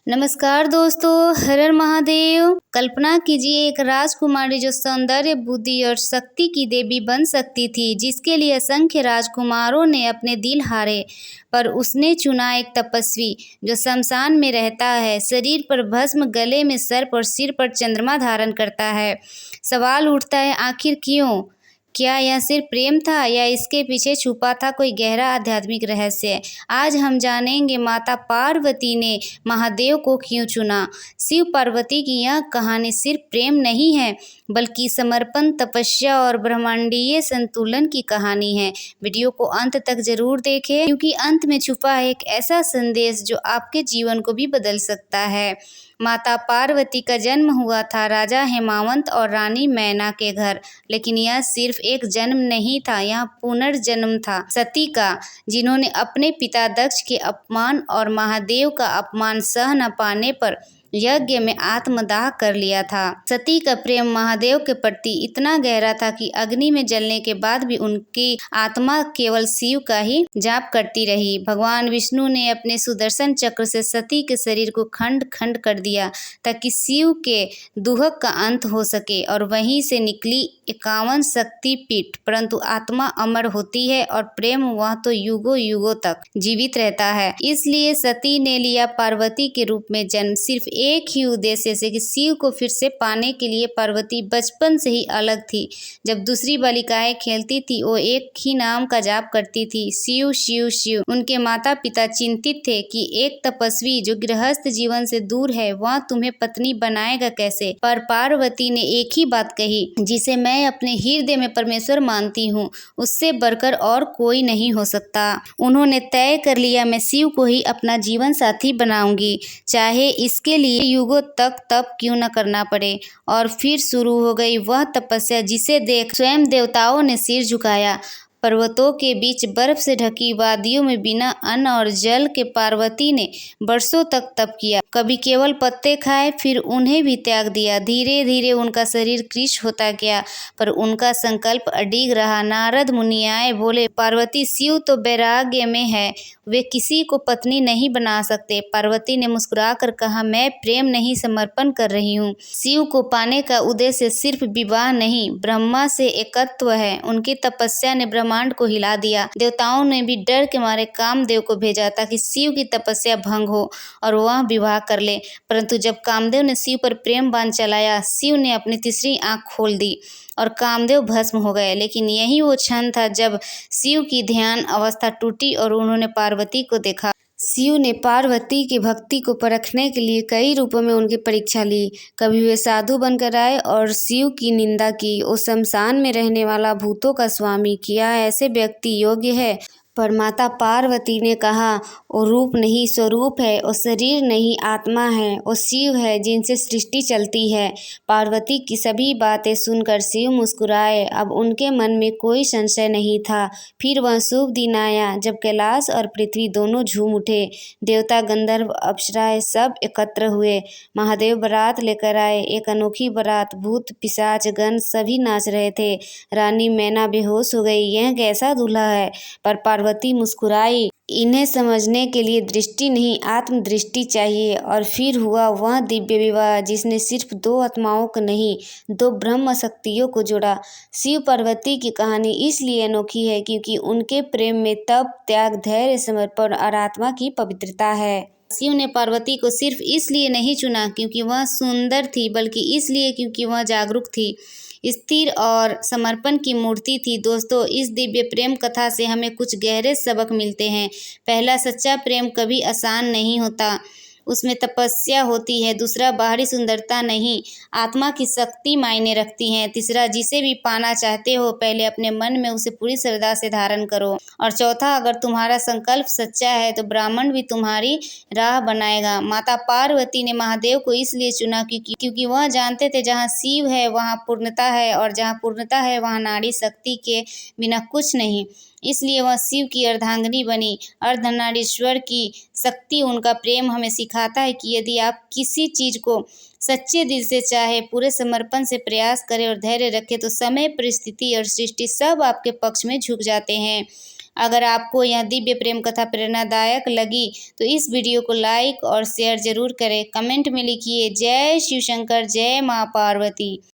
नमस्कार दोस्तों, हर हर महादेव। कल्पना कीजिए एक राजकुमारी जो सौंदर्य, बुद्धि और शक्ति की देवी बन सकती थी, जिसके लिए असंख्य राजकुमारों ने अपने दिल हारे। पर उसने चुना एक तपस्वी जो शमशान में रहता है, शरीर पर भस्म, गले में सर्प और सिर पर चंद्रमा धारण करता है। सवाल उठता है, आखिर क्यों? क्या यह सिर्फ प्रेम था या इसके पीछे छुपा था कोई गहरा आध्यात्मिक रहस्य? आज हम जानेंगे माता पार्वती ने महादेव को क्यों चुना। शिव पार्वती की यह कहानी सिर्फ प्रेम नहीं है, बल्कि समर्पण, तपस्या और ब्रह्मांडीय संतुलन की कहानी है। वीडियो को अंत तक जरूर देखें, क्योंकि अंत में छुपा है एक ऐसा संदेश जो आपके जीवन को भी बदल सकता है। माता पार्वती का जन्म हुआ था राजा हेमावंत और रानी मैना के घर, लेकिन यह सिर्फ एक जन्म नहीं था, यह पुनर्जन्म था सती का, जिन्होंने अपने पिता दक्ष के अपमान और महादेव का अपमान सह न पाने पर यज्ञ में आत्मदाह कर लिया था। सती का प्रेम महादेव के प्रति इतना गहरा था कि अग्नि में जलने के बाद भी उनकी आत्मा केवल शिव का ही जाप करती रही। भगवान विष्णु ने अपने सुदर्शन चक्र से सती के शरीर को खंड खंड कर दिया ताकि शिव के दुहक का अंत हो सके, और वहीं से निकली 51 शक्ति पीठ। परंतु आत्मा अमर होती है और प्रेम वह तो युगों युगों तक जीवित रहता है। इसलिए सती ने लिया पार्वती के रूप में जन्म, सिर्फ एक ही उद्देश्य से कि शिव को फिर से पाने के लिए। पार्वती बचपन से ही अलग थी। जब दूसरी बालिकाएं खेलती थी, वो एक ही नाम का जाप करती थी, शिव शिव शिव। उनके माता पिता चिंतित थे कि एक तपस्वी जो गृहस्थ जीवन से दूर है, वह तुम्हें पत्नी बनाएगा कैसे। पर पार्वती ने एक ही बात कही, जिसे मैं अपने हृदय में परमेश्वर मानती हूँ, उससे बढ़कर और कोई नहीं हो सकता। उन्होंने तय कर लिया, मैं शिव को ही अपना जीवन साथी बनाऊंगी, चाहे इसके लिए युगों तक तप क्यों न करना पड़े। और फिर शुरू हो गई वह तपस्या जिसे देख स्वयं देवताओं ने सिर झुकाया। पर्वतों के बीच बर्फ से ढकी वादियों में बिना अन्न और जल के पार्वती ने वर्षों तक तप किया। कभी केवल पत्ते खाए, फिर उन्हें भी त्याग दिया। धीरे धीरे उनका शरीर कृश होता गया, पर उनका संकल्प अडिग रहा। नारद मुनि आए, बोले, पार्वती, शिव तो वैराग्य में है, वे किसी को पत्नी नहीं बना सकते। पार्वती ने मुस्कुराकर कहा, मैं प्रेम नहीं, समर्पण कर रही हूँ। शिव को पाने का उद्देश्य सिर्फ विवाह नहीं, ब्रह्मा से एकत्व है। उनकी तपस्या ने ब्रह्मांड को हिला दिया। देवताओं ने भी डर के मारे कामदेव को भेजा ताकि शिव की तपस्या भंग हो और वह विवाह कर ले। परंतु जब कामदेव ने शिव पर प्रेम बाण चलाया, शिव ने अपनी तीसरी आंख खोल दी और कामदेव भस्म हो गए। लेकिन यही वो क्षण था जब शिव की ध्यान अवस्था टूटी और उन्होंने पार्वती को देखा। शिव ने पार्वती की भक्ति को परखने के लिए कई रूपों में उनकी परीक्षा ली। कभी वे साधु बनकर आए और शिव की निंदा की, वो शमशान में रहने वाला भूतों का स्वामी, किया ऐसे व्यक्ति योग्य है। पर माता पार्वती ने कहा, वो रूप नहीं, स्वरूप है, वो शरीर नहीं, आत्मा है, वो शिव है जिनसे सृष्टि चलती है। पार्वती की सभी बातें सुनकर शिव मुस्कुराए। अब उनके मन में कोई संशय नहीं था। फिर वह शुभ दिन आया जब कैलाश और पृथ्वी दोनों झूम उठे। देवता, गंधर्व, अप्सराएं सब एकत्र हुए। महादेव बारात लेकर आए, एक अनोखी बारात। भूत, पिशाच, गण सभी नाच रहे थे। रानी मैना बेहोश हो गई, यह कैसा दूल्हा है। पर पार्वती मुस्कुराई, इन्हें समझने के लिए दृष्टि नहीं, आत्मदृष्टि चाहिए। और फिर हुआ वह दिव्य विवाह जिसने सिर्फ दो आत्माओं को नहीं, दो ब्रह्म शक्तियों को जोड़ा। शिव पार्वती की कहानी इसलिए अनोखी है क्योंकि उनके प्रेम में तप, त्याग, धैर्य, समर्पण और आत्मा की पवित्रता है। शिव ने पार्वती को सिर्फ इसलिए नहीं चुना क्योंकि वह सुंदर थी, बल्कि इसलिए क्योंकि वह जागरूक थी, स्थिर और समर्पण की मूर्ति थी। दोस्तों, इस दिव्य प्रेम कथा से हमें कुछ गहरे सबक मिलते हैं। पहला, सच्चा प्रेम कभी आसान नहीं होता, उसमें तपस्या होती है। दूसरा, बाहरी सुंदरता नहीं, आत्मा की शक्ति मायने रखती है। तीसरा, जिसे भी पाना चाहते हो, पहले अपने मन में उसे पूरी श्रद्धा से धारण करो। और चौथा, अगर तुम्हारा संकल्प सच्चा है तो ब्राह्मण भी तुम्हारी राह बनाएगा। माता पार्वती ने महादेव को इसलिए चुना क्योंकि वह जानते थे, जहाँ शिव है वहाँ पूर्णता है, और जहाँ पूर्णता है वहाँ नारी शक्ति के बिना कुछ नहीं। इसलिए वह शिव की अर्धांगिनी बनी। अर्धनारीश्वर की शक्ति, उनका प्रेम हमें सिखाता है कि यदि आप किसी चीज को सच्चे दिल से चाहे, पूरे समर्पण से प्रयास करें और धैर्य रखें, तो समय, परिस्थिति और सृष्टि सब आपके पक्ष में झुक जाते हैं। अगर आपको यह दिव्य प्रेम कथा प्रेरणादायक लगी तो इस वीडियो को लाइक और शेयर जरूर करें। कमेंट में लिखिए जय शिव शंकर, जय माँ पार्वती।